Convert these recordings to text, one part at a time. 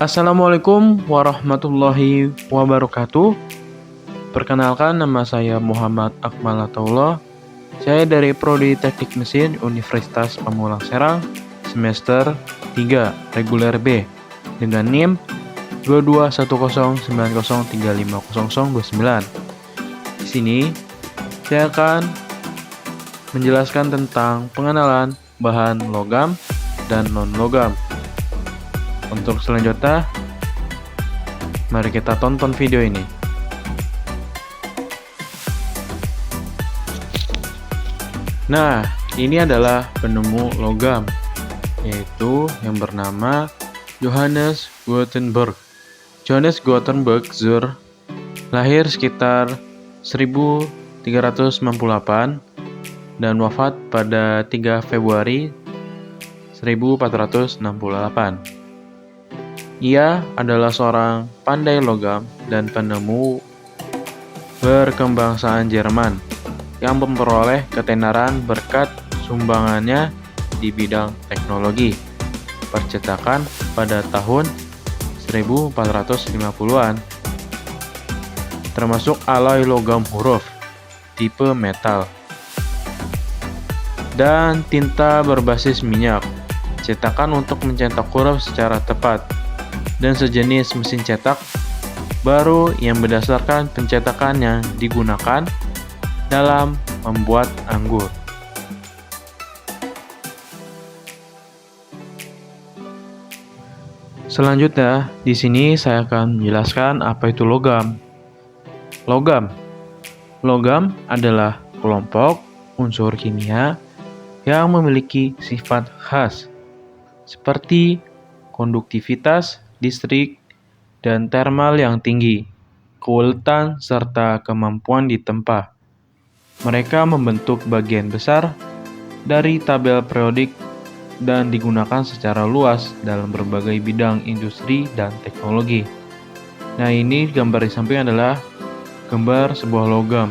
Assalamualaikum warahmatullahi wabarakatuh. Perkenalkan, nama saya Muhammad Akmal Ataullah. Saya dari Prodi Teknik Mesin Universitas Pamulang Serang, semester 3, reguler B, dengan NIM 221090350029. Di sini, saya akan menjelaskan tentang pengenalan bahan logam dan non-logam. Untuk selanjutnya, mari kita tonton video ini. Nah, ini adalah penemu logam, yaitu yang bernama Johannes Gutenberg. Johannes Gutenberg zur lahir sekitar 1398 dan wafat pada 3 Februari 1468. Ia adalah seorang pandai logam dan penemu berkebangsaan Jerman yang memperoleh ketenaran berkat sumbangannya di bidang teknologi percetakan pada tahun 1450-an, termasuk alloy logam huruf tipe metal dan tinta berbasis minyak, cetakan untuk mencetak huruf secara tepat, dan sejenis mesin cetak baru yang berdasarkan pencetakan yang digunakan dalam membuat anggur. Selanjutnya, di sini saya akan menjelaskan apa itu logam. Logam adalah kelompok unsur kimia yang memiliki sifat khas seperti konduktivitas, listrik, dan termal yang tinggi, keuletan, serta kemampuan ditempa. Mereka membentuk bagian besar dari tabel periodik dan digunakan secara luas dalam berbagai bidang industri dan teknologi. Nah, ini gambar di samping adalah gambar sebuah logam.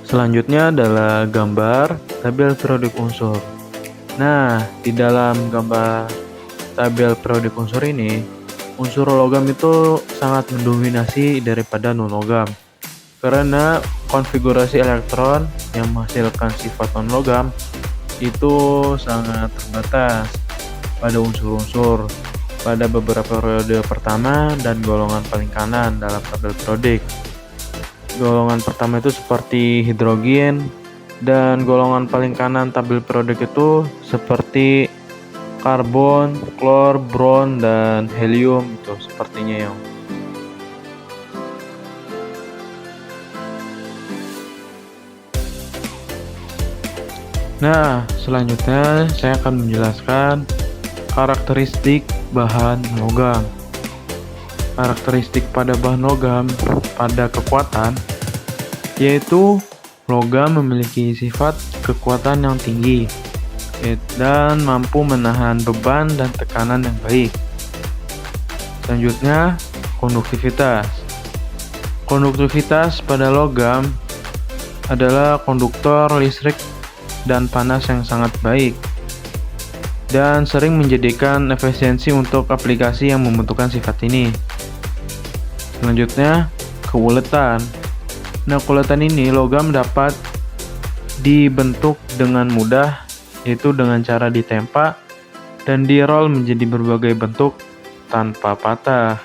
Selanjutnya adalah gambar tabel periodik unsur. Nah, di dalam gambar tabel periodik unsur ini, unsur logam itu sangat mendominasi daripada non-logam. Karena konfigurasi elektron yang menghasilkan sifat non-logam itu sangat terbatas pada unsur-unsur pada beberapa periode pertama dan golongan paling kanan dalam tabel periodik. Golongan pertama itu seperti hidrogen, dan golongan paling kanan tabel periodik itu seperti karbon, klor, bron, dan helium. Itu sepertinya yang Nah, selanjutnya saya akan menjelaskan karakteristik bahan logam. Karakteristik pada bahan logam pada kekuatan, yaitu logam memiliki sifat kekuatan yang tinggi dan mampu menahan beban dan tekanan yang baik. Selanjutnya, konduktivitas. Konduktivitas pada logam adalah konduktor listrik dan panas yang sangat baik dan sering menjadikan efisiensi untuk aplikasi yang membutuhkan sifat ini. Selanjutnya, keuletan. Nah, keuletan ini logam dapat dibentuk dengan mudah, yaitu dengan cara ditempa dan dirol menjadi berbagai bentuk tanpa patah.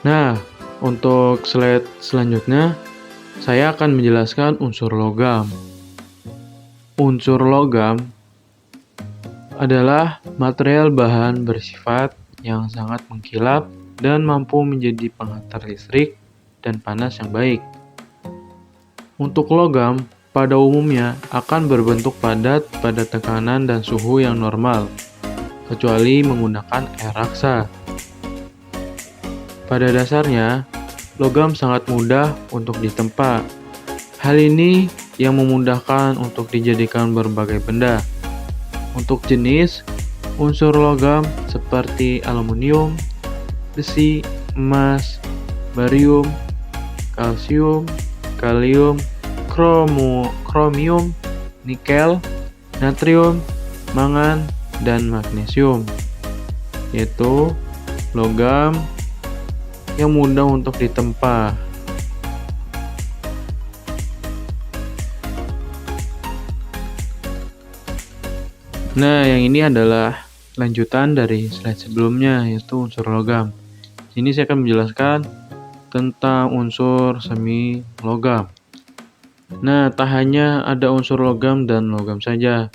Nah, untuk slide selanjutnya, saya akan menjelaskan unsur logam. Unsur logam adalah material bahan bersifat yang sangat mengkilap dan mampu menjadi penghantar listrik dan panas yang baik. Untuk logam, pada umumnya akan berbentuk padat pada tekanan dan suhu yang normal, kecuali menggunakan air raksa. Pada dasarnya, logam sangat mudah untuk ditempa. Hal ini yang memudahkan untuk dijadikan berbagai benda. Untuk jenis unsur logam seperti aluminium, besi, emas, barium, kalsium, kalium, kromium, nikel, natrium, mangan, dan magnesium, yaitu logam yang mudah untuk ditempa. Nah, yang ini adalah lanjutan dari slide sebelumnya, yaitu unsur logam. Ini saya akan menjelaskan tentang unsur semi logam. Nah, tak hanya ada unsur logam dan logam saja.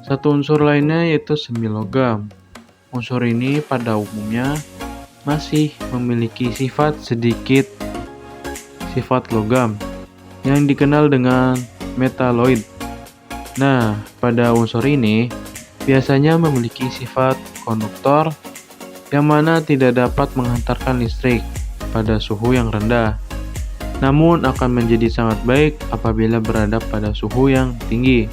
Satu unsur lainnya yaitu semi logam. Unsur ini pada umumnya masih memiliki sifat logam yang dikenal dengan metalloid. Nah, pada unsur ini biasanya memiliki sifat konduktor yang mana tidak dapat menghantarkan listrik pada suhu yang rendah, namun akan menjadi sangat baik apabila berada pada suhu yang tinggi.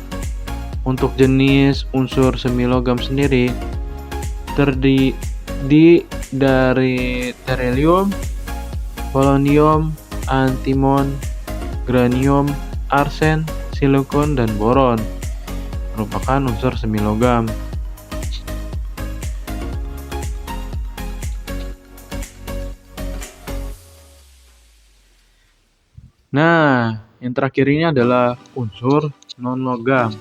Untuk jenis unsur semi logam sendiri terdiri dari beryllium, polonium, antimon, germanium, arsen, silikon, dan boron merupakan unsur semi logam. Nah, yang terakhir ini adalah unsur non-logam.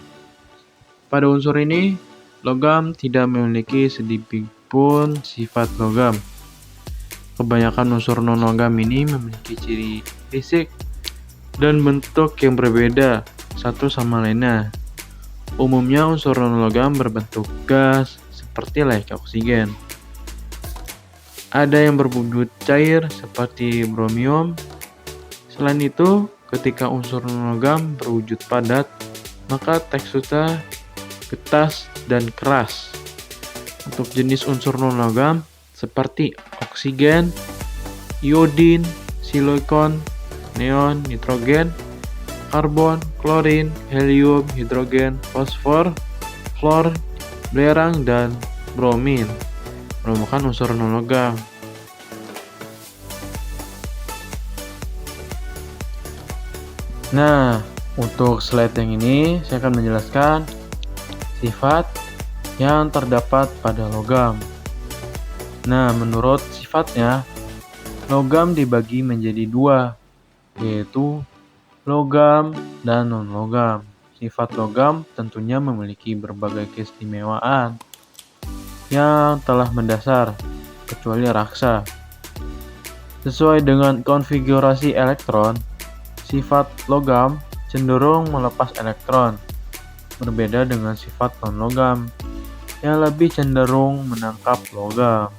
Pada unsur ini, logam tidak memiliki sedikit pun sifat logam. Kebanyakan unsur non-logam ini memiliki ciri fisik dan bentuk yang berbeda satu sama lainnya. Umumnya unsur non-logam berbentuk gas seperti layaknya oksigen. Ada yang berwujud cair seperti bromium. Selain itu, ketika unsur non-logam berwujud padat, maka teksturnya getas dan keras. Untuk jenis unsur non-logam seperti oksigen, iodin, silikon, neon, nitrogen, karbon, klorin, helium, hidrogen, fosfor, klor, belerang, dan bromin merupakan unsur non-logam. Nah, untuk slide yang ini saya akan menjelaskan sifat yang terdapat pada logam. Nah, menurut sifatnya, logam dibagi menjadi dua, yaitu logam dan non-logam. Sifat logam tentunya memiliki berbagai keistimewaan yang telah mendasar, kecuali raksa. Sesuai dengan konfigurasi elektron, sifat logam cenderung melepas elektron, berbeda dengan sifat non-logam yang lebih cenderung menangkap logam.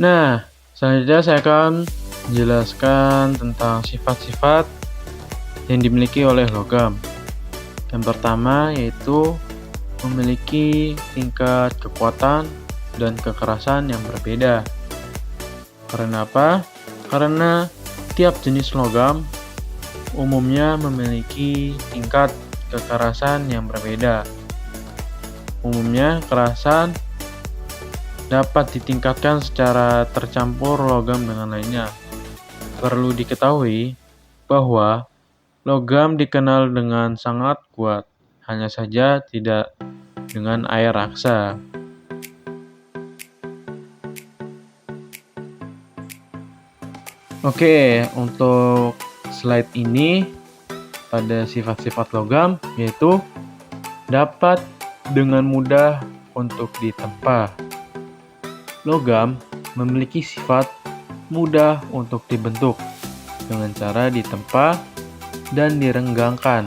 Nah, selanjutnya saya akan menjelaskan tentang sifat-sifat yang dimiliki oleh logam. Yang pertama yaitu memiliki tingkat kekuatan dan kekerasan yang berbeda. Karena apa? Karena tiap jenis logam umumnya memiliki tingkat kekerasan yang berbeda. Umumnya, kekerasan dapat ditingkatkan secara tercampur logam dengan lainnya. Perlu diketahui bahwa logam dikenal dengan sangat kuat, hanya saja tidak dengan air raksa. Oke, untuk slide ini pada sifat-sifat logam yaitu dapat dengan mudah untuk ditempa. Logam memiliki sifat mudah untuk dibentuk dengan cara ditempa dan direnggangkan.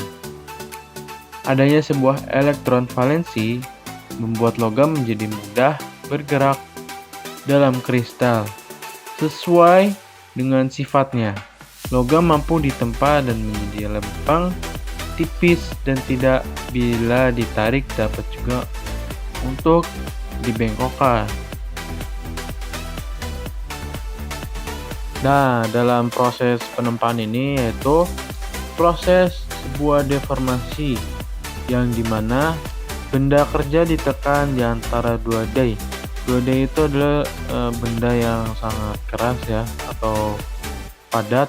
Adanya sebuah elektron valensi membuat logam menjadi mudah bergerak dalam kristal. Sesuai dengan sifatnya, logam mampu ditempa dan menjadi lempeng, tipis, dan tidak bila ditarik dapat juga untuk dibengkokkan. Nah, dalam proses penempaan ini yaitu proses sebuah deformasi yang dimana Benda kerja ditekan di antara dua dai. Dua dai itu adalah benda yang sangat keras ya atau padat.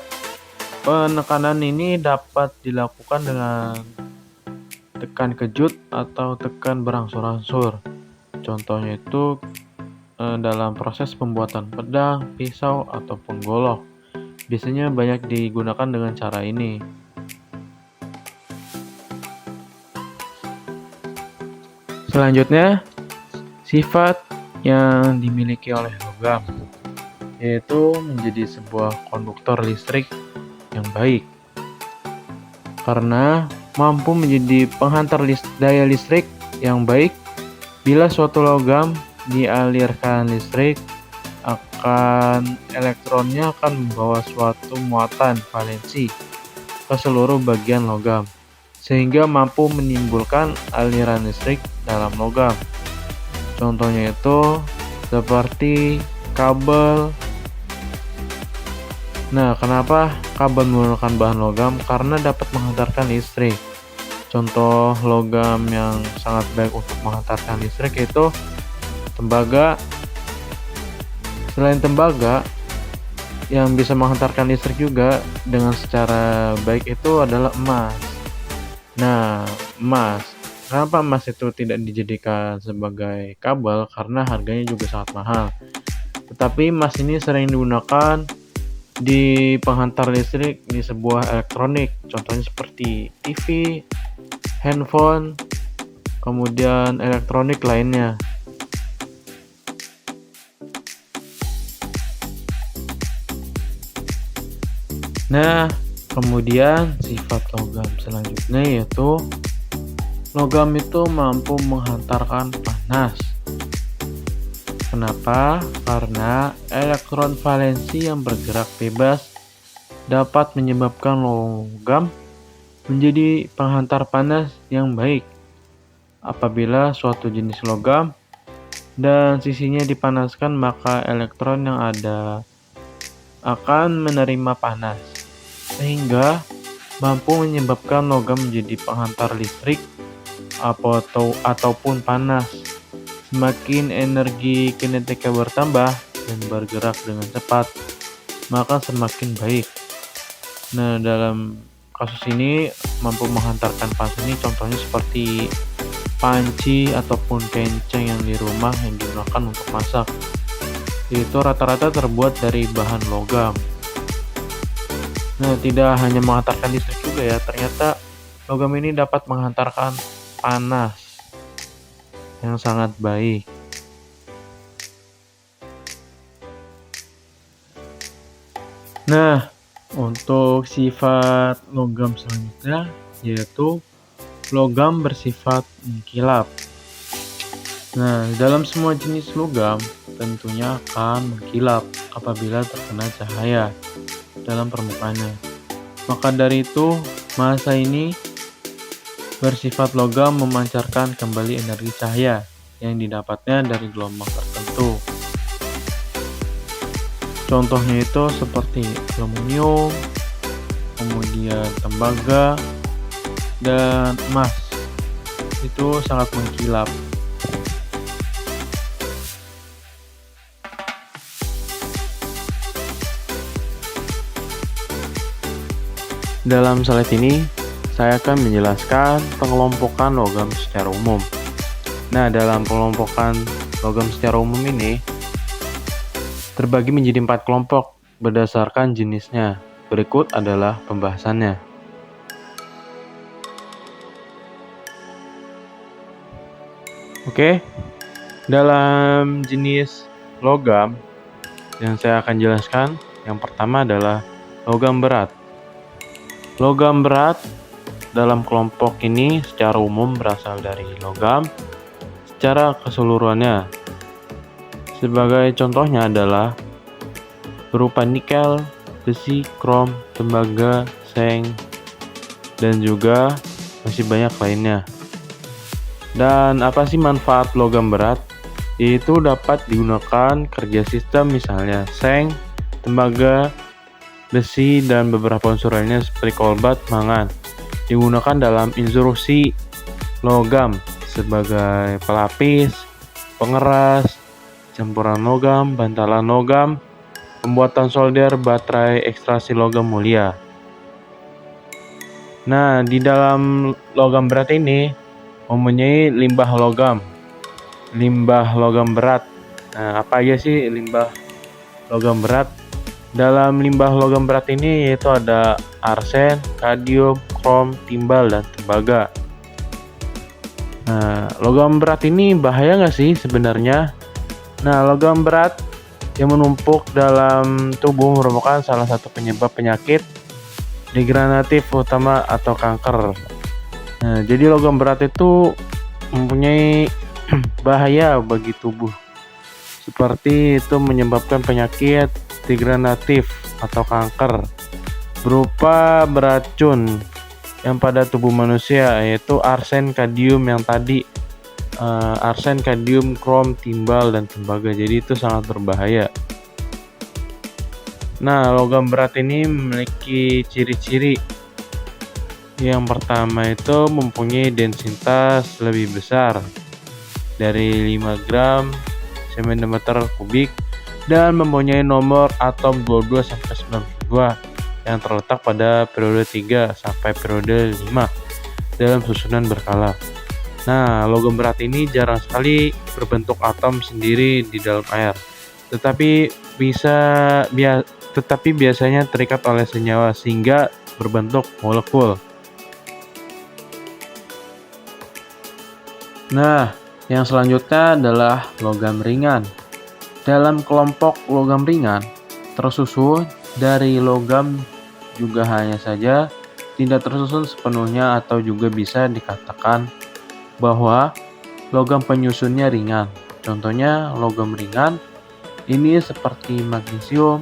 Penekanan ini dapat dilakukan dengan tekan kejut atau tekan berangsur-angsur. Contohnya itu dalam proses pembuatan pedang, pisau, ataupun golok. Biasanya banyak digunakan dengan cara ini. Selanjutnya, sifat yang dimiliki oleh logam, yaitu menjadi sebuah konduktor listrik yang baik. Karena mampu menjadi penghantar daya listrik yang baik, bila suatu logam dialirkan listrik, elektronnya akan membawa suatu muatan valensi ke seluruh bagian logam, sehingga mampu menimbulkan aliran listrik dalam logam. Contohnya itu seperti kabel. Nah, kenapa kabel menggunakan bahan logam? Karena dapat menghantarkan listrik. Contoh logam yang sangat baik untuk menghantarkan listrik yaitu tembaga. Selain tembaga, yang bisa menghantarkan listrik juga dengan secara baik itu adalah emas. Nah, emas. Kenapa emas itu tidak dijadikan sebagai kabel? Karena harganya juga sangat mahal. Tetapi emas ini sering digunakan di penghantar listrik di sebuah elektronik. Contohnya seperti TV, handphone, kemudian elektronik lainnya. Nah, kemudian sifat logam selanjutnya yaitu logam itu mampu menghantarkan panas. Kenapa? Karena elektron valensi yang bergerak bebas dapat menyebabkan logam menjadi penghantar panas yang baik. Apabila suatu jenis logam dan sisinya dipanaskan, maka elektron yang ada akan menerima panas, sehingga mampu menyebabkan logam menjadi penghantar listrik ataupun panas. Semakin energi kinetika bertambah dan bergerak dengan cepat, maka semakin baik. Nah, dalam kasus ini mampu menghantarkan panas ini contohnya seperti panci ataupun kenceng yang di rumah yang digunakan untuk masak. Itu rata-rata terbuat dari bahan logam. Nah, tidak hanya menghantarkan listrik juga ya, ternyata logam ini dapat menghantarkan panas yang sangat baik. Nah, untuk sifat logam selanjutnya yaitu logam bersifat mengkilap. Nah, dalam semua jenis logam tentunya akan mengkilap apabila terkena cahaya dalam permukaannya. Maka dari itu, massa ini bersifat logam memancarkan kembali energi cahaya yang didapatnya dari gelombang tertentu. Contohnya itu seperti aluminium, kemudian tembaga, dan emas. Itu sangat mengkilap. Dalam slide ini, saya akan menjelaskan pengelompokan logam secara umum. Nah, dalam pengelompokan logam secara umum ini terbagi menjadi 4 kelompok berdasarkan jenisnya. Berikut adalah pembahasannya. Oke, dalam jenis logam yang saya akan jelaskan, yang pertama adalah logam berat. Logam berat dalam kelompok ini secara umum berasal dari logam secara keseluruhannya. Sebagai contohnya adalah berupa nikel, besi, krom, tembaga, seng, dan juga masih banyak lainnya. Dan apa sih manfaat logam berat? Yaitu dapat digunakan kerja sistem misalnya seng, tembaga, besi, dan beberapa unsur lainnya seperti kolbat, mangan. Digunakan dalam instruksi logam sebagai pelapis, pengeras, campuran logam, bantalan logam, pembuatan solder, baterai, ekstraksi logam mulia. Nah, di dalam logam berat ini mempunyai limbah logam berat. Nah, apa aja sih limbah logam berat? Dalam limbah logam berat ini yaitu ada arsen, kadium, krom, timbal, dan tembaga. Nah, logam berat ini bahaya nggak sih sebenarnya? Nah, logam berat yang menumpuk dalam tubuh merupakan salah satu penyebab penyakit degeneratif utama atau kanker. Nah, jadi logam berat itu mempunyai bahaya bagi tubuh. Seperti itu menyebabkan penyakit degeneratif atau kanker berupa beracun yang pada tubuh manusia, yaitu arsen, kadium yang tadi, arsen, kadium, krom, timbal, dan tembaga. Jadi itu sangat berbahaya. Nah, logam berat ini memiliki ciri-ciri. Yang pertama itu mempunyai densitas lebih besar dari 5 gram cm kubik dan mempunyai nomor atom 22 sampai 92 yang terletak pada periode 3 sampai periode 5 dalam susunan berkala. Nah, logam berat ini jarang sekali berbentuk atom sendiri di dalam air, tetapi biasanya terikat oleh senyawa sehingga berbentuk molekul. Nah, yang selanjutnya adalah logam ringan. Dalam kelompok logam ringan, tersusun dari logam juga hanya saja tidak tersusun sepenuhnya atau juga bisa dikatakan bahwa logam penyusunnya ringan. Contohnya logam ringan ini seperti magnesium,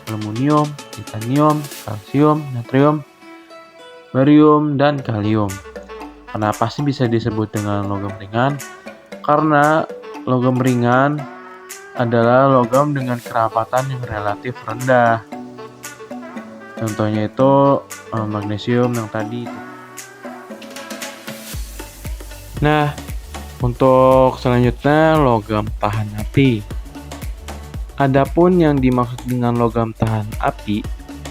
aluminium, titanium, kalsium, natrium, barium, dan kalium. Kenapa sih bisa disebut dengan logam ringan? Karena logam ringan adalah logam dengan kerapatan yang relatif rendah. Contohnya itu magnesium yang tadi. Nah, untuk selanjutnya logam tahan api. Adapun yang dimaksud dengan logam tahan api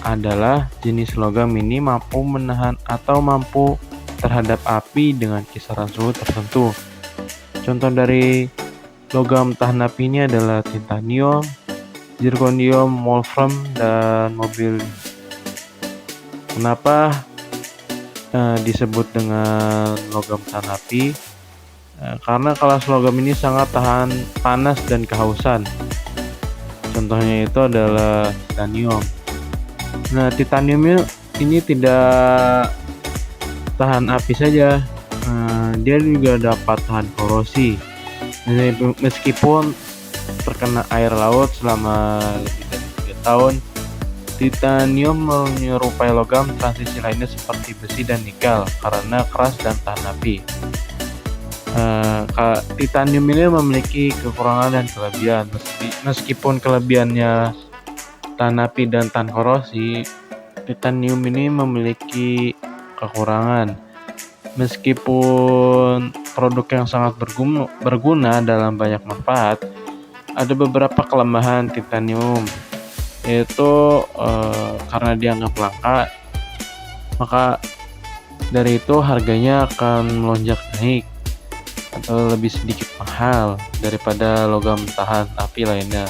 adalah jenis logam ini mampu menahan atau mampu terhadap api dengan kisaran suhu tertentu. Contoh dari logam tahan api ini adalah titanium, zirconium, wolfram, dan mobil. Kenapa disebut dengan logam tahan api? Karena kelas logam ini sangat tahan panas dan kehausan. Contohnya itu adalah titanium. Nah, titanium ini tidak tahan api saja, dia juga dapat tahan korosi. Meskipun terkena air laut selama lebih dari 3 tahun, titanium menyerupai logam transisi lainnya seperti besi dan nikel karena keras dan tahan api. Titanium ini memiliki kekurangan dan kelebihan. Meskipun kelebihannya tahan api dan tahan korosi, titanium ini memiliki kekurangan. Meskipun produk yang sangat berguna dalam banyak manfaat, ada beberapa kelemahan titanium, yaitu karena dianggap langka, maka dari itu harganya akan melonjak naik atau lebih sedikit mahal daripada logam tahan api lainnya.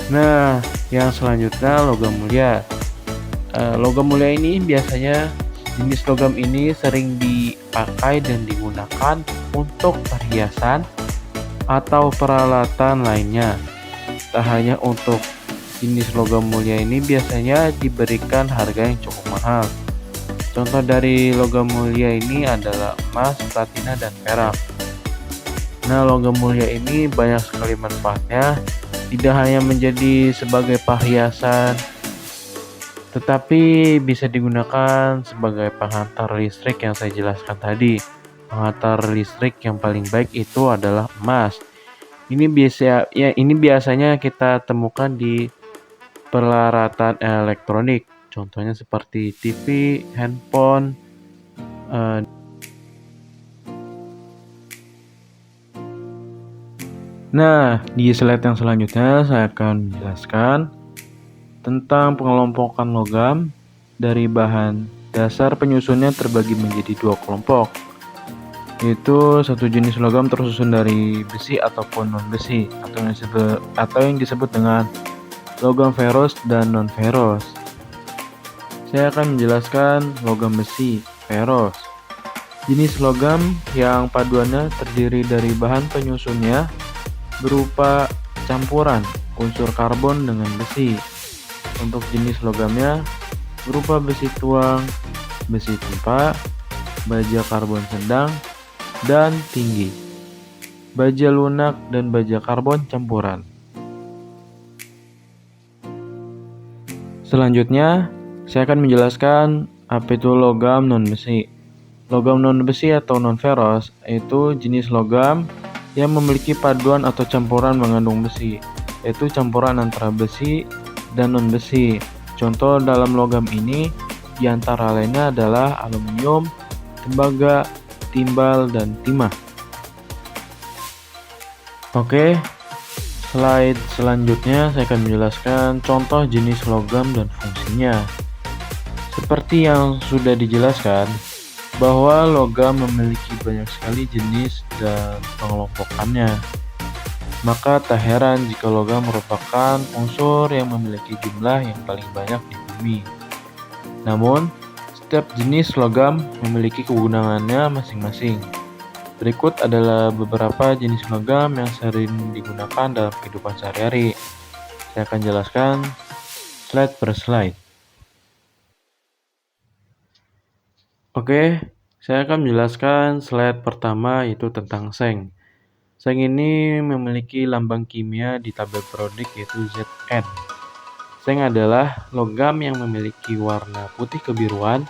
Nah, yang selanjutnya logam mulia. Logam mulia ini biasanya jenis logam ini sering dipakai dan digunakan untuk perhiasan atau peralatan lainnya. Tak hanya untuk jenis logam mulia ini biasanya diberikan harga yang cukup mahal. Contoh dari logam mulia ini adalah emas, platina, dan perak. Nah, logam mulia ini banyak sekali manfaatnya. Tidak hanya menjadi sebagai perhiasan, tetapi bisa digunakan sebagai penghantar listrik yang saya jelaskan tadi. Penghantar listrik yang paling baik itu adalah emas. Ini biasanya kita temukan di peralatan elektronik. Contohnya seperti TV, handphone, Eh, Nah, di slide yang selanjutnya saya akan menjelaskan tentang pengelompokan logam dari bahan dasar penyusunnya terbagi menjadi dua kelompok, yaitu satu jenis logam tersusun dari besi ataupun non-besi, atau yang disebut dengan logam ferrous dan non-ferrous. Saya akan menjelaskan logam besi, ferrous. Jenis logam yang paduannya terdiri dari bahan penyusunnya berupa campuran unsur karbon dengan besi. Untuk jenis logamnya berupa besi tuang, besi tempa, baja karbon sedang, dan tinggi, baja lunak, dan baja karbon campuran. Selanjutnya, saya akan menjelaskan apa itu logam non-besi. Logam non-besi atau non-ferrous itu jenis logam yang memiliki paduan atau campuran mengandung besi, yaitu campuran antara besi dan non-besi. Contoh dalam logam ini diantara lainnya adalah aluminium, tembaga, timbal, dan timah. Oke, slide selanjutnya saya akan menjelaskan contoh jenis logam dan fungsinya. Seperti yang sudah dijelaskan, bahwa logam memiliki banyak sekali jenis dan pengelompokannya. Maka tak heran jika logam merupakan unsur yang memiliki jumlah yang paling banyak di bumi. Namun, setiap jenis logam memiliki kegunaannya masing-masing. Berikut adalah beberapa jenis logam yang sering digunakan dalam kehidupan sehari-hari. Saya akan jelaskan slide per slide. Oke, saya akan menjelaskan slide pertama yaitu tentang seng. Seng ini memiliki lambang kimia di tabel periodik yaitu Zn. Seng adalah logam yang memiliki warna putih kebiruan,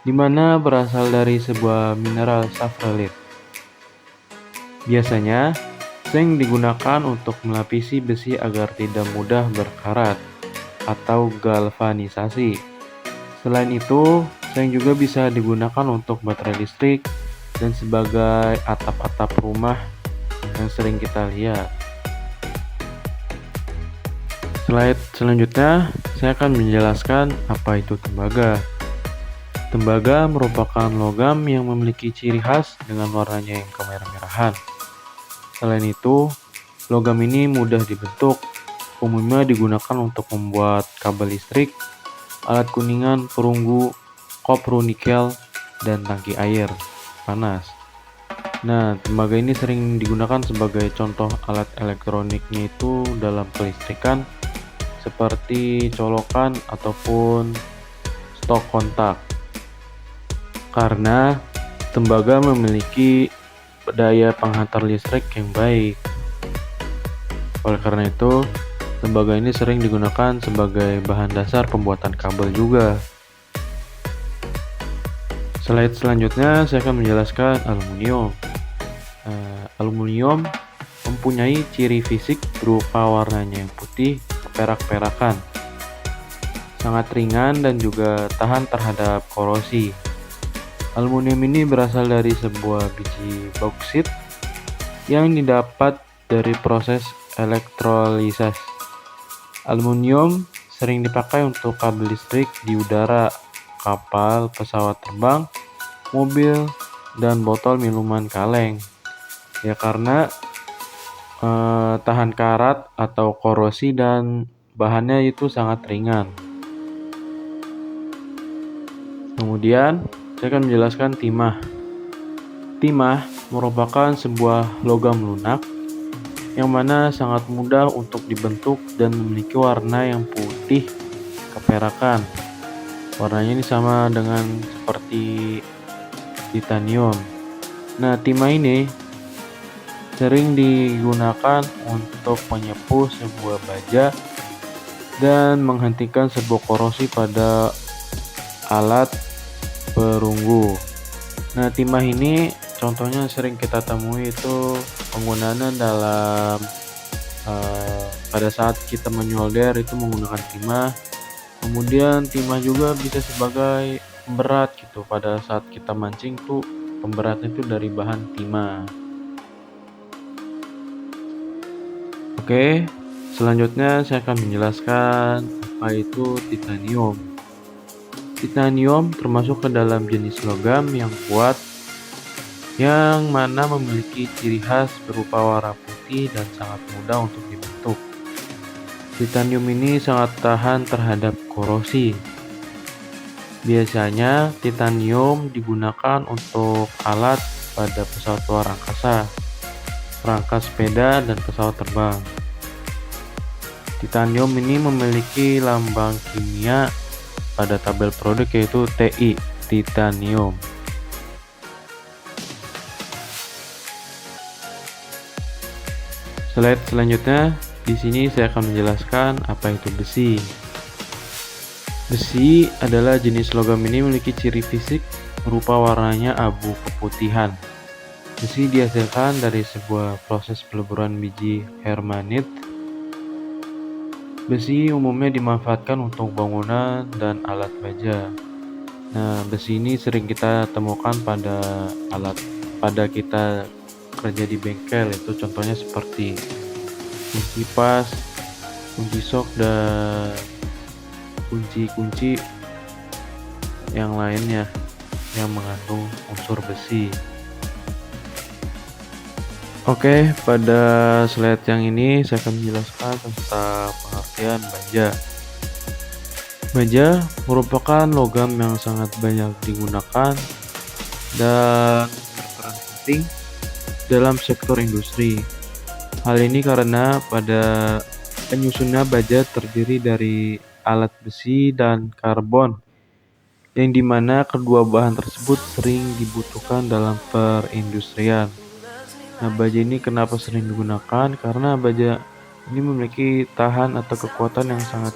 di mana berasal dari sebuah mineral safralit. Biasanya, seng digunakan untuk melapisi besi agar tidak mudah berkarat atau galvanisasi. Selain itu, seng juga bisa digunakan untuk baterai listrik dan sebagai atap-atap rumah yang sering kita lihat. Slide selanjutnya, saya akan menjelaskan apa itu tembaga. Tembaga merupakan logam yang memiliki ciri khas dengan warnanya yang kemerah-merahan. Selain itu, logam ini mudah dibentuk, umumnya digunakan untuk membuat kabel listrik, alat kuningan, perunggu, kopru nikel, dan tangki air panas. Nah, tembaga ini sering digunakan sebagai contoh alat elektroniknya itu dalam kelistrikan seperti colokan ataupun stok kontak. Karena tembaga memiliki daya penghantar listrik yang baik. Oleh karena itu, tembaga ini sering digunakan sebagai bahan dasar pembuatan kabel juga. Slide selanjutnya saya akan menjelaskan aluminium. Aluminium mempunyai ciri fisik berupa warnanya yang putih keperak-perakan, sangat ringan dan juga tahan terhadap korosi. Aluminium ini berasal dari sebuah biji bauksit yang didapat dari proses elektrolisis. Aluminium sering dipakai untuk kabel listrik di udara, kapal, pesawat terbang, mobil, dan botol minuman kaleng. Ya karena tahan karat atau korosi dan bahannya itu sangat ringan. Kemudian saya akan menjelaskan timah. Timah merupakan sebuah logam lunak yang mana sangat mudah untuk dibentuk dan memiliki warna yang putih keperakan. Warnanya ini sama dengan seperti titanium. Nah, timah ini sering digunakan untuk menyepuh sebuah baja dan menghentikan sebuah korosi pada alat perunggu. Nah, timah ini contohnya sering kita temui itu penggunaannya dalam pada saat kita menyolder itu menggunakan timah. Kemudian timah juga bisa sebagai berat gitu. Pada saat kita mancing tuh pemberatnya itu dari bahan timah. Oke, selanjutnya saya akan menjelaskan apa itu titanium. Titanium termasuk ke dalam jenis logam yang kuat yang mana memiliki ciri khas berupa warna putih dan sangat mudah untuk dibentuk. Titanium ini sangat tahan terhadap korosi. Biasanya titanium digunakan untuk alat pada pesawat luar angkasa, perangkat sepeda, dan pesawat terbang. Titanium ini memiliki lambang kimia pada tabel produk yaitu Ti, titanium. Slide selanjutnya, di sini saya akan menjelaskan apa itu besi. Besi adalah jenis logam ini memiliki ciri fisik berupa warnanya abu keputihan. Besi dihasilkan dari sebuah proses peleburan biji hermanit. Besi umumnya dimanfaatkan untuk bangunan dan alat baja. Nah, besi ini sering kita temukan pada kita kerja di bengkel, itu contohnya seperti kunci pas, kunci sok, dan kunci-kunci yang lainnya yang mengandung unsur besi. Oke, pada slide yang ini saya akan menjelaskan tentang pengertian baja. Baja merupakan logam yang sangat banyak digunakan dan berperan penting dalam sektor industri. Hal ini karena pada penyusunnya baja terdiri dari alat besi dan karbon, yang dimana kedua bahan tersebut sering dibutuhkan dalam perindustrian. Nah, baja ini kenapa sering digunakan? Karena baja ini memiliki tahan atau kekuatan yang sangat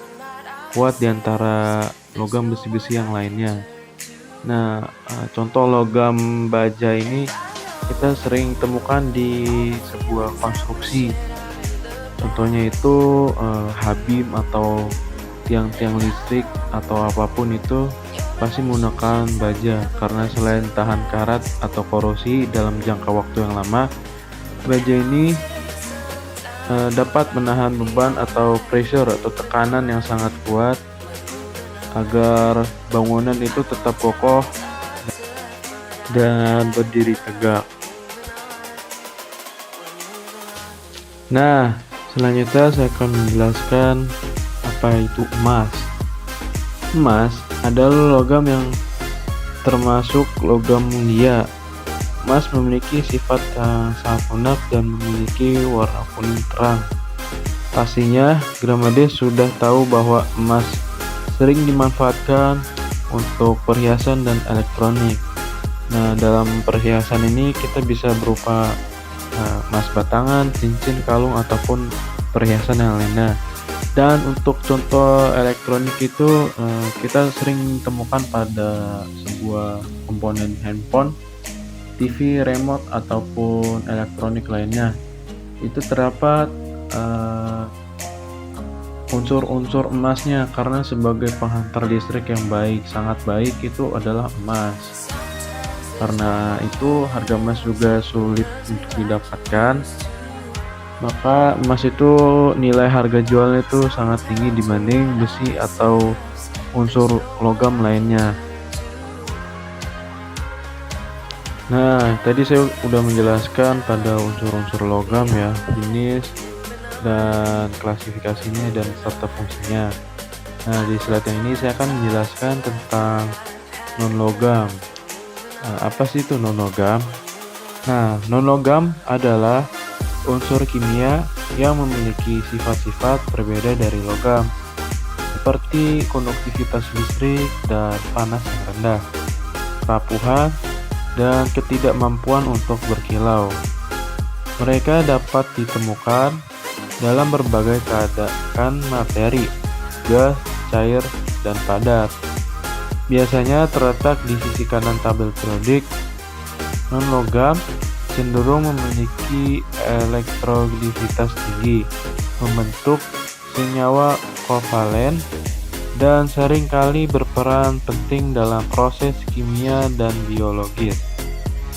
kuat di antara logam besi-besi yang lainnya. Nah, contoh logam baja ini kita sering temukan di sebuah konstruksi. Contohnya itu habim atau tiang-tiang listrik atau apapun itu pasti menggunakan baja, karena selain tahan karat atau korosi dalam jangka waktu yang lama, baja ini dapat menahan beban atau pressure atau tekanan yang sangat kuat agar bangunan itu tetap kokoh dan berdiri tegak. Nah, selanjutnya saya akan menjelaskan apa itu emas. Emas adalah logam yang termasuk logam mulia. Emas memiliki sifat yang sangat lunak dan memiliki warna kuning terang. Pastinya Gramades sudah tahu bahwa emas sering dimanfaatkan untuk perhiasan dan elektronik. Nah, dalam perhiasan ini kita bisa berupa emas batangan, cincin, kalung, ataupun perhiasan yang lainnya. Dan untuk contoh elektronik itu kita sering temukan pada sebuah komponen handphone, TV, remote, ataupun elektronik lainnya. Itu terdapat unsur-unsur emasnya, karena sebagai penghantar listrik yang baik, sangat baik, itu adalah emas. Karena itu harga emas juga sulit untuk didapatkan, maka emas itu nilai harga jualnya itu sangat tinggi dibanding besi atau unsur logam lainnya. Nah, tadi saya udah menjelaskan pada unsur-unsur logam ya, jenis dan klasifikasinya dan serta fungsinya. Nah, di slide yang ini saya akan menjelaskan tentang non-logam. Apa sih itu non-logam? Nah, non-logam adalah unsur kimia yang memiliki sifat-sifat berbeda dari logam, seperti konduktivitas listrik dan panas yang rendah, kerapuhan, dan ketidakmampuan untuk berkilau. Mereka dapat ditemukan dalam berbagai keadaan materi, gas, cair, dan padat. Biasanya terletak di sisi kanan tabel periodik. Non-logam cenderung memiliki elektronegativitas tinggi, membentuk senyawa kovalen dan sering kali berperan penting dalam proses kimia dan biologis.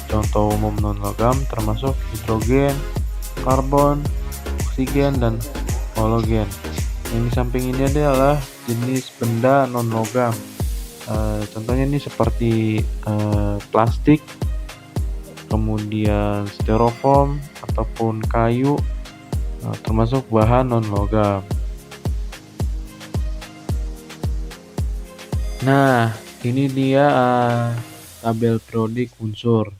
Contoh umum non-logam termasuk hidrogen, karbon, oksigen, dan halogen. Yang di samping ini adalah jenis benda non-logam. Contohnya ini seperti plastik, kemudian styrofoam ataupun kayu, termasuk bahan non-logam. Nah, ini dia tabel periodik unsur.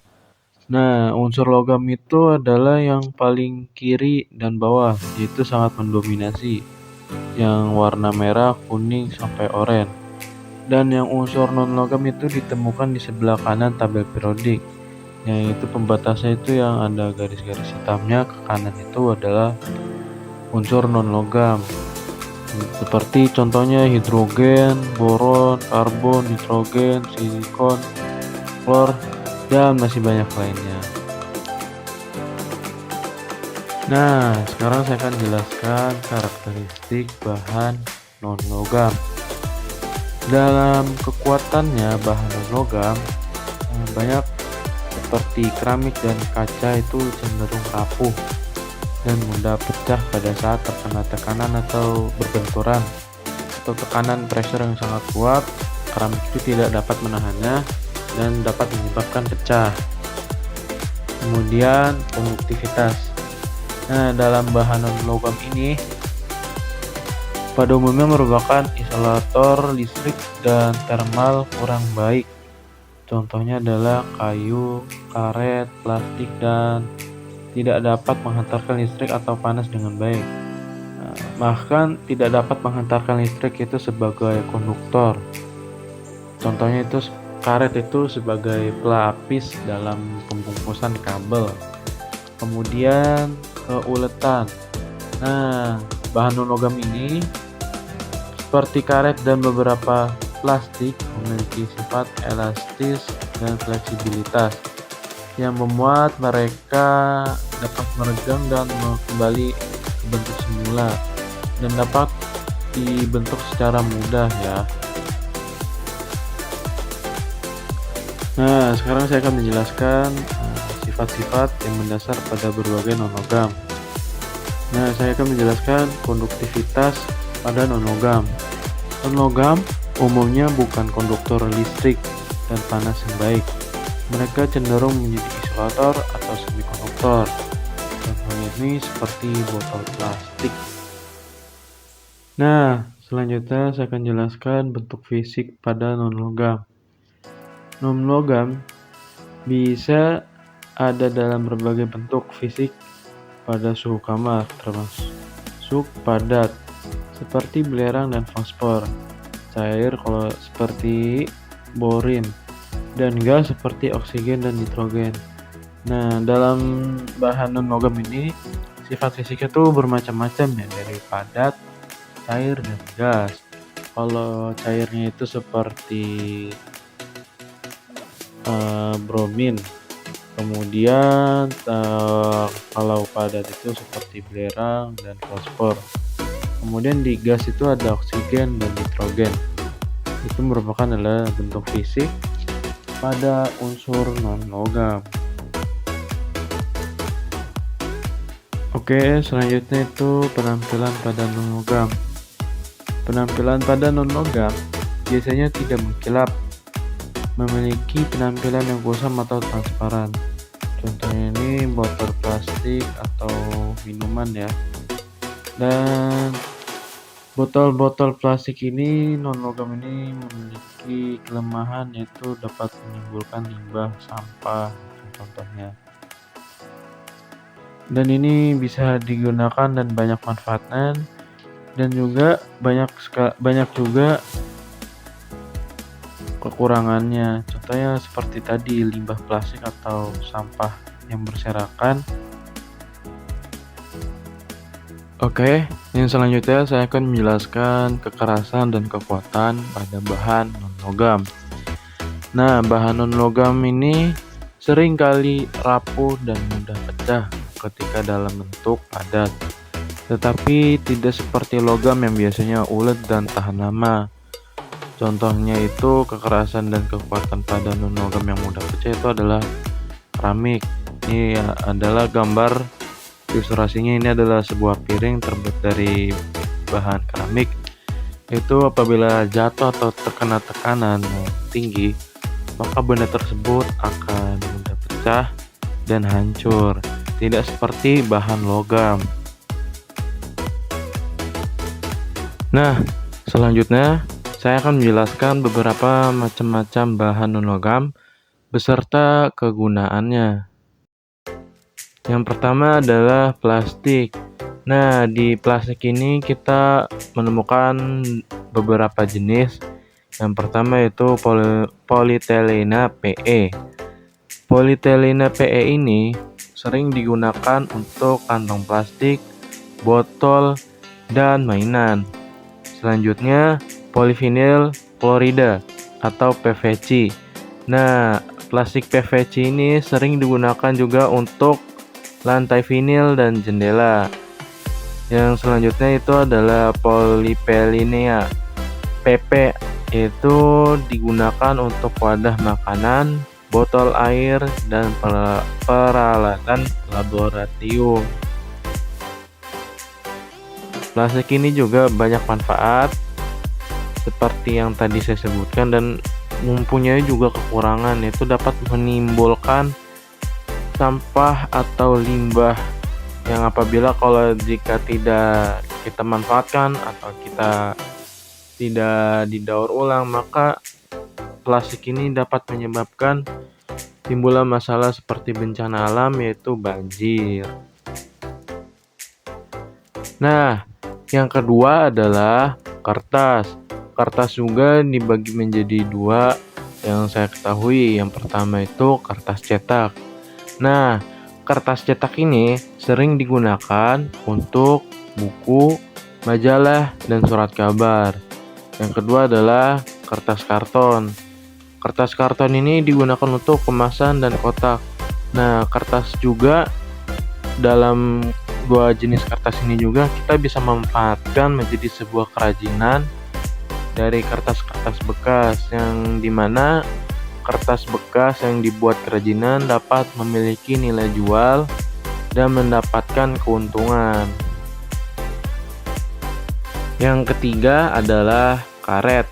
Nah, unsur logam itu adalah yang paling kiri dan bawah, yaitu sangat mendominasi, yang warna merah, kuning, sampai oranye. Dan yang unsur non-logam itu ditemukan di sebelah kanan tabel periodik, yaitu pembatasnya itu yang ada garis-garis hitamnya ke kanan itu adalah unsur non-logam. Seperti contohnya hidrogen, boron, karbon, nitrogen, silikon, klor, dan masih banyak lainnya. Nah, sekarang saya akan jelaskan karakteristik bahan non-logam. Dalam kekuatannya, bahan non-logam banyak seperti keramik dan kaca itu cenderung rapuh dan mudah pecah pada saat terkena tekanan atau berbenturan, atau tekanan pressure yang sangat kuat. Keramik itu tidak dapat menahannya dan dapat menyebabkan pecah. Kemudian konduktivitas. Nah, dalam bahan non-logam ini pada umumnya merupakan isolator listrik dan thermal kurang baik. Contohnya adalah kayu, karet, plastik, dan tidak dapat menghantarkan listrik atau panas dengan baik. Bahkan tidak dapat menghantarkan listrik itu sebagai konduktor. Contohnya itu karet itu sebagai pelapis dalam pembungkusan kabel. Kemudian keuletan. Nah, bahan non-logam ini seperti karet dan beberapa plastik memiliki sifat elastis dan fleksibilitas yang membuat mereka dapat meregang dan kembali ke bentuk semula dan dapat dibentuk secara mudah ya. Nah, sekarang saya akan menjelaskan sifat-sifat yang mendasar pada berbagai non-logam. Nah, saya akan menjelaskan konduktivitas pada non-logam. Non-logam umumnya bukan konduktor listrik dan panas yang baik. Mereka cenderung menjadi isolator atau semikonduktor. Contohnya ini seperti botol plastik. Nah, selanjutnya saya akan jelaskan bentuk fisik pada non-logam. Non-logam bisa ada dalam berbagai bentuk fisik pada suhu kamar, termasuk padat seperti belerang dan fosfor, cair kalau seperti borin, dan gas seperti oksigen dan nitrogen. Nah, dalam bahan non-logam ini sifat fisiknya tuh bermacam-macam ya, dari padat, cair, dan gas. Kalau cairnya itu seperti bromin. Kemudian kalau padat itu seperti belerang dan fosfor. Kemudian di gas itu ada oksigen dan nitrogen. Itu merupakan adalah bentuk fisik pada unsur non-logam. Oke, selanjutnya itu penampilan pada non-logam. Penampilan pada non-logam biasanya tidak mengkilap, memiliki penampilan yang kusam atau transparan. Contohnya ini botol plastik atau minuman ya. Dan botol-botol plastik ini, non-logam ini memiliki kelemahan yaitu dapat menimbulkan limbah sampah contohnya. Dan ini bisa digunakan dan banyak manfaatnya, dan juga banyak juga kekurangannya. Contohnya seperti tadi limbah plastik atau sampah yang berserakan. Oke, yang selanjutnya saya akan menjelaskan kekerasan dan kekuatan pada bahan non-logam. Nah, bahan non-logam ini sering kali rapuh dan mudah pecah ketika dalam bentuk padat. Tetapi tidak seperti logam yang biasanya ulet dan tahan lama. Contohnya itu kekerasan dan kekuatan pada non-logam yang mudah pecah itu adalah keramik. Ini adalah gambar ilustrasinya, ini adalah sebuah piring terbuat dari bahan keramik. Itu apabila jatuh atau terkena tekanan yang tinggi, maka benda tersebut akan mudah pecah dan hancur, tidak seperti bahan logam. Nah, selanjutnya saya akan menjelaskan beberapa macam-macam bahan non-logam beserta kegunaannya. Yang pertama adalah plastik. Nah, di plastik ini kita menemukan beberapa jenis. Yang pertama itu polietilena PE. Polietilena PE ini sering digunakan untuk kantong plastik, botol, dan mainan. Selanjutnya, polivinil klorida atau PVC. Nah, plastik PVC ini sering digunakan juga untuk lantai vinil dan jendela. Yang selanjutnya itu adalah polyphenylene PP. Itu digunakan untuk wadah makanan, botol air, dan peralatan laboratorium. Plastik ini juga banyak manfaat seperti yang tadi saya sebutkan, dan mempunyai juga kekurangan, yaitu dapat menimbulkan sampah atau limbah yang apabila jika tidak kita manfaatkan atau kita tidak didaur ulang, maka plastik ini dapat menyebabkan timbulnya masalah seperti bencana alam, yaitu banjir. Nah, yang kedua adalah kertas. Kertas juga dibagi menjadi dua yang saya ketahui. Yang pertama itu kertas cetak. Nah, kertas cetak ini sering digunakan untuk buku, majalah, dan surat kabar. Yang kedua adalah kertas karton. Kertas karton ini digunakan untuk kemasan dan kotak. Nah, kertas juga, dalam dua jenis kertas ini juga kita bisa memanfaatkan menjadi sebuah kerajinan dari kertas-kertas bekas, yang dimana kertas bekas yang dibuat kerajinan dapat memiliki nilai jual dan mendapatkan keuntungan. Yang ketiga adalah karet.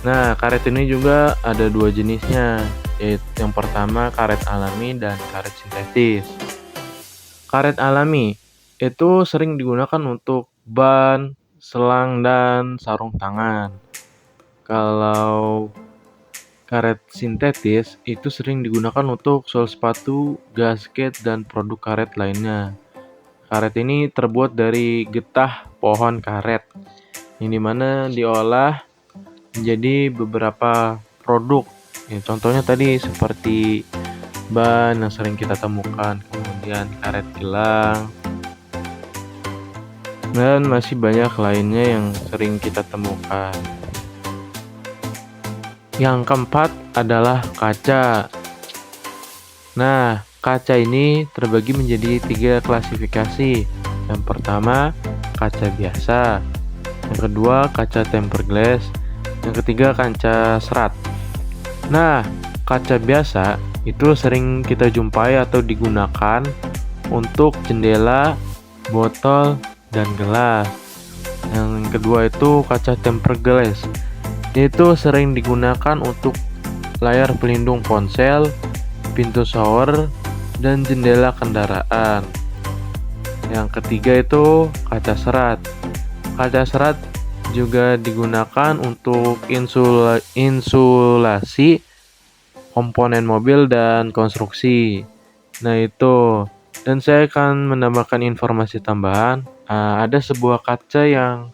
Nah, karet ini juga ada dua jenisnya, yaitu yang pertama karet alami dan karet sintetis. Karet alami itu sering digunakan untuk ban, selang, dan sarung tangan. Kalau karet sintetis itu sering digunakan untuk sol sepatu, gasket, dan produk karet lainnya. Karet ini terbuat dari getah pohon karet, yang dimana diolah menjadi beberapa produk. Ya, contohnya tadi seperti ban yang sering kita temukan, kemudian karet gelang, dan masih banyak lainnya yang sering kita temukan. Yang keempat adalah kaca. Nah, kaca ini terbagi menjadi 3 klasifikasi. Yang pertama, kaca biasa. Yang kedua, kaca tempered glass. Yang ketiga, kaca serat. Nah, kaca biasa itu sering kita jumpai atau digunakan untuk jendela, botol, dan gelas. Yang kedua itu kaca tempered glass. Itu sering digunakan untuk layar pelindung ponsel, pintu shower, dan jendela kendaraan. Yang ketiga itu kaca serat. Kaca serat juga digunakan untuk insulasi komponen mobil dan konstruksi. Nah itu, dan saya akan menambahkan informasi tambahan. Ada sebuah kaca yang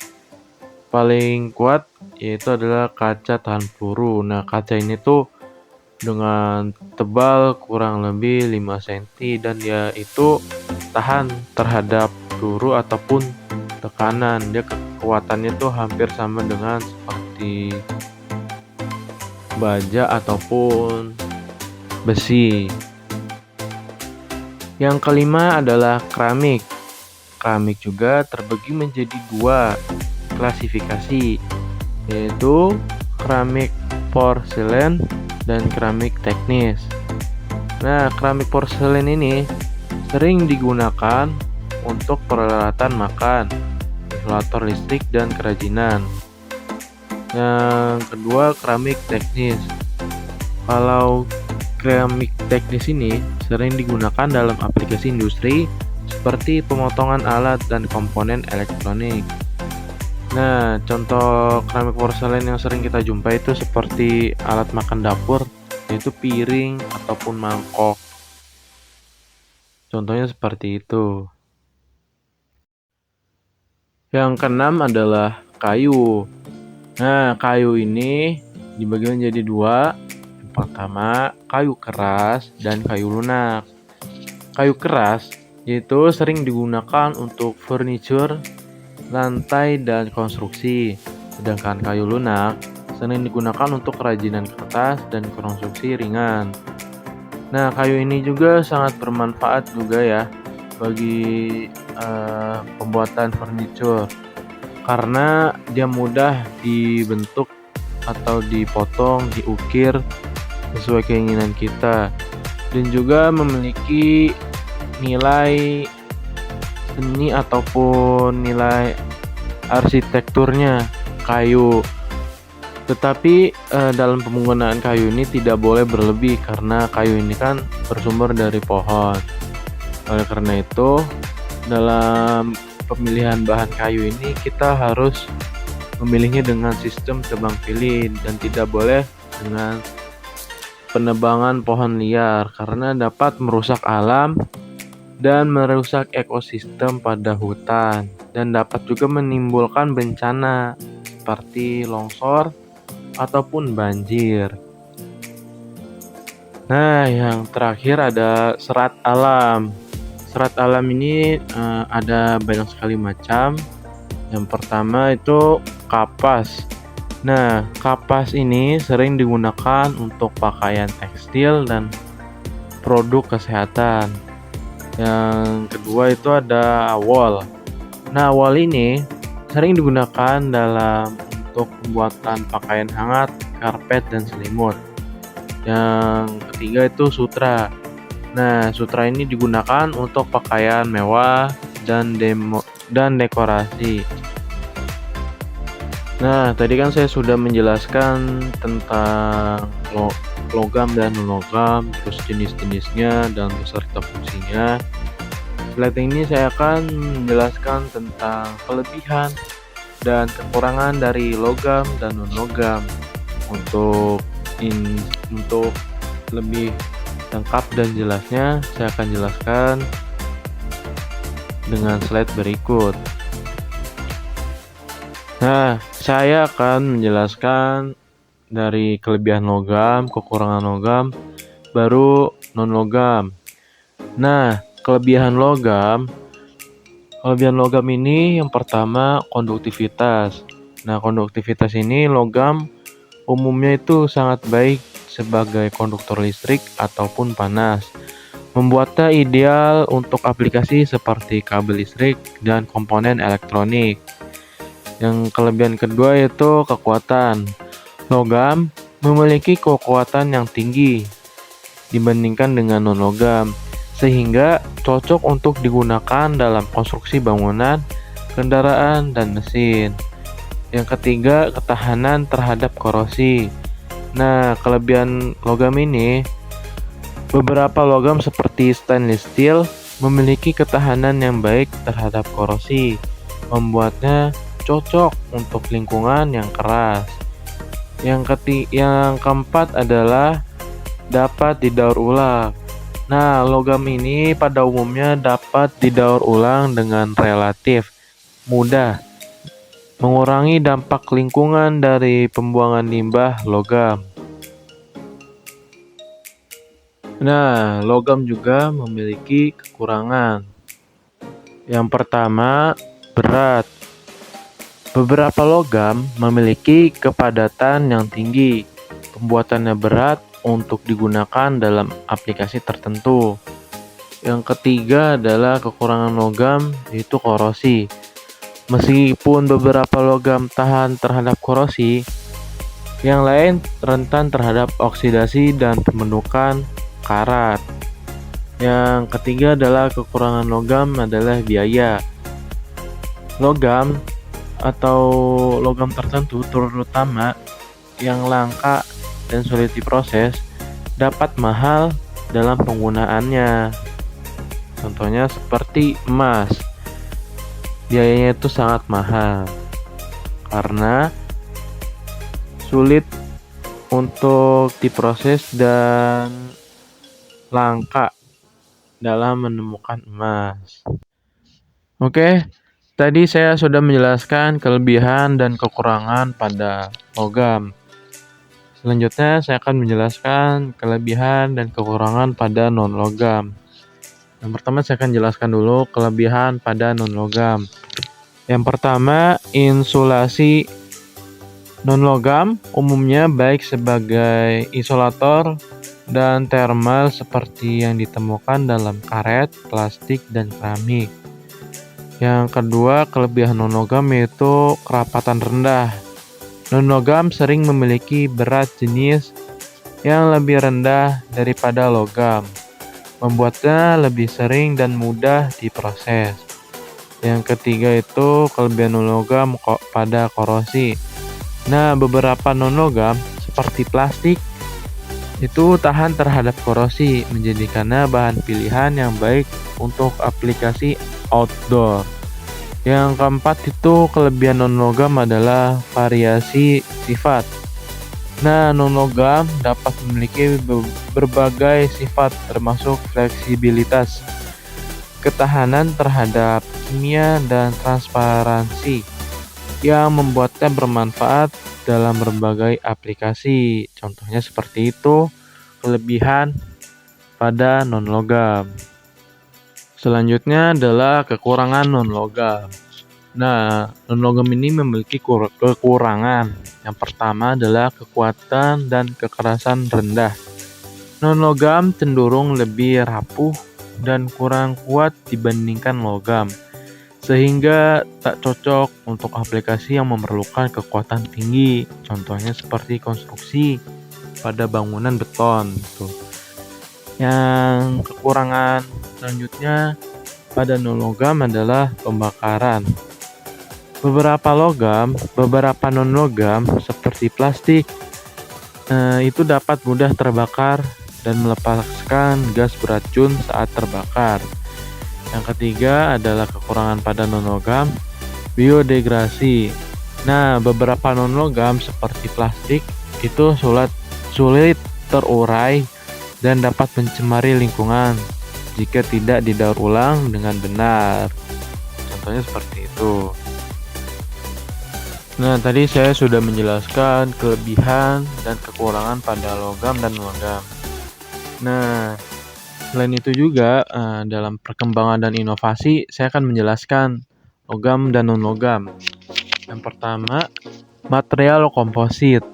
paling kuat, yaitu adalah kaca tahan peluru. Nah, kaca ini tuh dengan tebal kurang lebih 5 cm, dan dia itu tahan terhadap peluru ataupun tekanan. Dia kekuatannya tuh hampir sama dengan seperti baja ataupun besi. Yang kelima adalah keramik. Keramik juga terbagi menjadi 2 klasifikasi, yaitu keramik porselen, dan keramik teknis. Nah, keramik porselen ini sering digunakan untuk peralatan makan, isolator listrik, dan kerajinan. Yang kedua, keramik teknis. Kalau keramik teknis ini sering digunakan dalam aplikasi industri seperti pemotongan alat dan komponen elektronik. Nah, contoh keramik porselen yang sering kita jumpai itu seperti alat makan dapur, yaitu piring ataupun mangkok. Contohnya seperti itu. Yang keenam adalah kayu. Nah, kayu ini dibagi menjadi dua. Yang pertama, kayu keras dan kayu lunak. Kayu keras itu sering digunakan untuk furniture, lantai, dan konstruksi. Sedangkan kayu lunak sering digunakan untuk kerajinan kertas dan konstruksi ringan. Nah, kayu ini juga sangat bermanfaat juga ya bagi pembuatan furniture karena dia mudah dibentuk atau dipotong, diukir sesuai keinginan kita, dan juga memiliki nilai seni ataupun nilai arsitekturnya kayu. Tetapi dalam penggunaan kayu ini tidak boleh berlebih karena kayu ini kan bersumber dari pohon. Oleh karena itu, dalam pemilihan bahan kayu ini kita harus memilihnya dengan sistem tebang pilih dan tidak boleh dengan penebangan pohon liar karena dapat merusak alam dan merusak ekosistem pada hutan dan dapat juga menimbulkan bencana seperti longsor ataupun banjir. Nah, yang terakhir ada serat alam. Serat alam ini ada banyak sekali macam. Yang pertama itu kapas. Nah, kapas ini sering digunakan untuk pakaian tekstil dan produk kesehatan. Yang kedua itu ada wol. Nah, wol ini sering digunakan dalam untuk pembuatan pakaian hangat, karpet, dan selimut. Yang ketiga itu sutra. Nah, sutra ini digunakan untuk pakaian mewah dan dekorasi. Nah, tadi kan saya sudah menjelaskan tentang logam dan non-logam, terus jenis-jenisnya dan beserta fungsinya. Slide ini saya akan menjelaskan tentang kelebihan dan kekurangan dari logam dan non-logam. Untuk lebih lengkap dan jelasnya, saya akan jelaskan dengan slide berikut. Nah, saya akan menjelaskan dari kelebihan logam, kekurangan logam, baru non-logam. Nah, kelebihan logam ini yang pertama konduktivitas. Nah, konduktivitas ini logam umumnya itu sangat baik sebagai konduktor listrik ataupun panas. Membuatnya ideal untuk aplikasi seperti kabel listrik dan komponen elektronik. Yang kelebihan kedua yaitu kekuatan. Logam memiliki kekuatan yang tinggi dibandingkan dengan non-logam, sehingga cocok untuk digunakan dalam konstruksi bangunan, kendaraan, dan mesin. Yang ketiga, ketahanan terhadap korosi. Nah, kelebihan logam ini, beberapa logam seperti stainless steel memiliki ketahanan yang baik terhadap korosi, membuatnya cocok untuk lingkungan yang keras. Yang keempat adalah dapat didaur ulang. Nah, logam ini pada umumnya dapat didaur ulang dengan relatif mudah, mengurangi dampak lingkungan dari pembuangan limbah logam. Nah, logam juga memiliki kekurangan. Yang pertama, berat. Beberapa logam memiliki kepadatan yang tinggi. Pembuatannya berat untuk digunakan dalam aplikasi tertentu. Yang ketiga adalah kekurangan logam, yaitu korosi. Meskipun beberapa logam tahan terhadap korosi, Yang lain rentan terhadap oksidasi dan pembentukan karat. Yang ketiga adalah kekurangan logam adalah biaya. Logam atau logam tertentu terutama yang langka dan sulit diproses dapat mahal dalam penggunaannya. Contohnya seperti emas. Biayanya itu sangat mahal karena sulit untuk diproses dan langka dalam menemukan emas. Oke, tadi saya sudah menjelaskan kelebihan dan kekurangan pada logam. Selanjutnya saya akan menjelaskan kelebihan dan kekurangan pada non-logam. Yang pertama saya akan jelaskan dulu kelebihan pada non-logam. Yang pertama, insulasi. Non-logam umumnya baik sebagai isolator dan thermal seperti yang ditemukan dalam karet, plastik, dan keramik. Yang kedua, kelebihan non-logam yaitu kerapatan rendah. Non-logam sering memiliki berat jenis yang lebih rendah daripada logam, membuatnya lebih sering dan mudah diproses. Yang ketiga itu kelebihan non-logam pada korosi. Nah, beberapa non-logam seperti plastik itu tahan terhadap korosi, menjadikannya bahan pilihan yang baik untuk aplikasi outdoor. Yang keempat itu kelebihan non-logam adalah variasi sifat. Nah, non-logam dapat memiliki berbagai sifat termasuk fleksibilitas, ketahanan terhadap kimia, dan transparansi yang membuatnya bermanfaat dalam berbagai aplikasi. Contohnya seperti itu, kelebihan pada non-logam. Selanjutnya adalah kekurangan non-logam. Nah, non-logam ini memiliki kekurangan. Yang pertama adalah kekuatan dan kekerasan rendah. Non-logam cenderung lebih rapuh dan kurang kuat dibandingkan logam, sehingga tak cocok untuk aplikasi yang memerlukan kekuatan tinggi. Contohnya seperti konstruksi pada bangunan beton. Yang kekurangan selanjutnya pada non-logam adalah pembakaran. Beberapa non-logam seperti plastik itu dapat mudah terbakar dan melepaskan gas beracun saat terbakar. Yang ketiga adalah kekurangan pada non-logam, biodegradasi. Nah, beberapa non-logam seperti plastik itu sulit terurai dan dapat mencemari lingkungan jika tidak didaur ulang dengan benar. Contohnya seperti itu. Nah, tadi saya sudah menjelaskan kelebihan dan kekurangan pada logam dan non-logam. Nah, selain itu juga dalam perkembangan dan inovasi saya akan menjelaskan logam dan non-logam. Yang pertama, material komposit.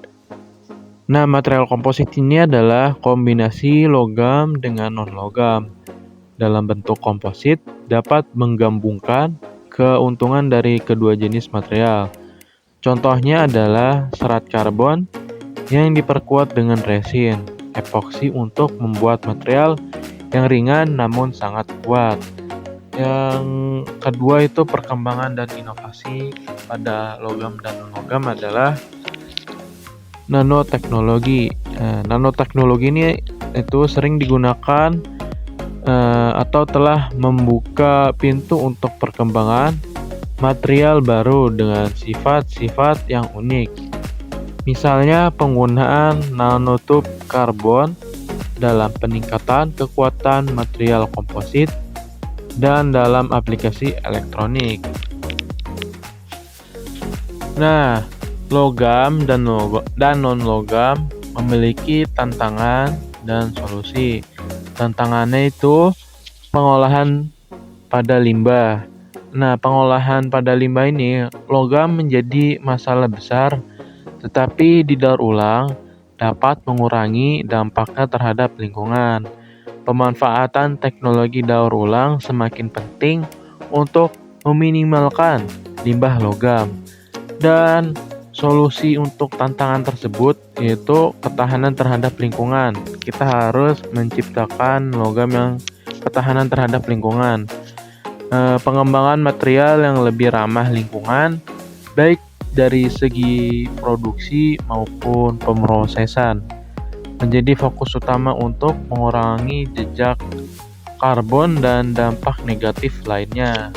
Nah, material komposit ini adalah kombinasi logam dengan non-logam. Dalam bentuk komposit dapat menggabungkan keuntungan dari kedua jenis material. Contohnya adalah serat karbon yang diperkuat dengan resin, epoksi untuk membuat material yang ringan namun sangat kuat. Yang kedua itu perkembangan dan inovasi pada logam dan non-logam adalah nanoteknologi. Nanoteknologi ini itu sering digunakan atau telah membuka pintu untuk perkembangan material baru dengan sifat-sifat yang unik. Misalnya penggunaan nanotub karbon dalam peningkatan kekuatan material komposit dan dalam aplikasi elektronik. Nah, logam dan non-logam memiliki tantangan dan solusi. Tantangannya itu pengolahan pada limbah. Nah, pengolahan pada limbah ini logam menjadi masalah besar, tetapi didaur ulang dapat mengurangi dampaknya terhadap lingkungan. Pemanfaatan teknologi daur ulang semakin penting untuk meminimalkan limbah logam. Dan solusi untuk tantangan tersebut yaitu ketahanan terhadap lingkungan. Kita harus menciptakan logam yang ketahanan terhadap lingkungan. Pengembangan material yang lebih ramah lingkungan, baik dari segi produksi maupun pemrosesan, menjadi fokus utama untuk mengurangi jejak karbon dan dampak negatif lainnya.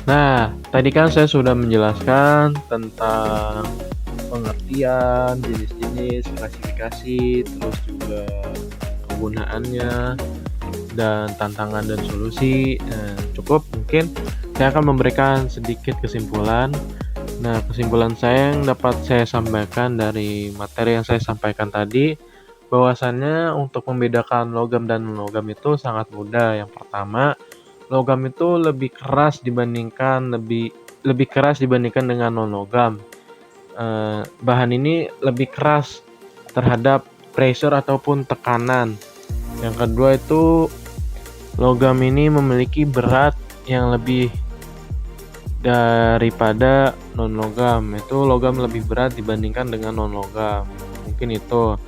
Nah, tadi kan saya sudah menjelaskan tentang pengertian, jenis-jenis, klasifikasi, terus juga kegunaannya, dan tantangan dan solusi. Cukup mungkin saya akan memberikan sedikit kesimpulan. Nah, kesimpulan saya yang dapat saya sampaikan dari materi yang saya sampaikan tadi, bahwasannya untuk membedakan logam dan non-logam itu sangat mudah. Yang pertama, logam itu lebih keras dibandingkan dengan non-logam. Bahan ini lebih keras terhadap pressure ataupun tekanan. Yang kedua itu logam ini memiliki berat yang lebih daripada non-logam. Itu logam lebih berat dibandingkan dengan non-logam. Mungkin itu.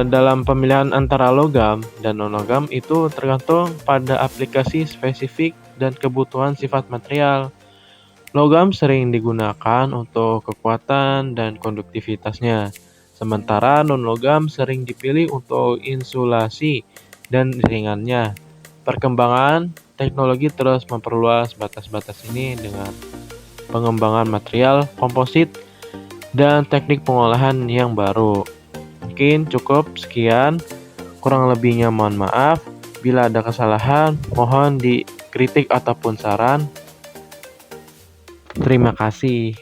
Dalam pemilihan antara logam dan non-logam itu tergantung pada aplikasi spesifik dan kebutuhan sifat material. Logam sering digunakan untuk kekuatan dan konduktivitasnya, sementara non-logam sering dipilih untuk insulasi dan ringannya. Perkembangan teknologi terus memperluas batas-batas ini dengan pengembangan material komposit dan teknik pengolahan yang baru. Mungkin cukup sekian, kurang lebihnya mohon maaf. Bila ada kesalahan, mohon dikritik ataupun saran. Terima kasih.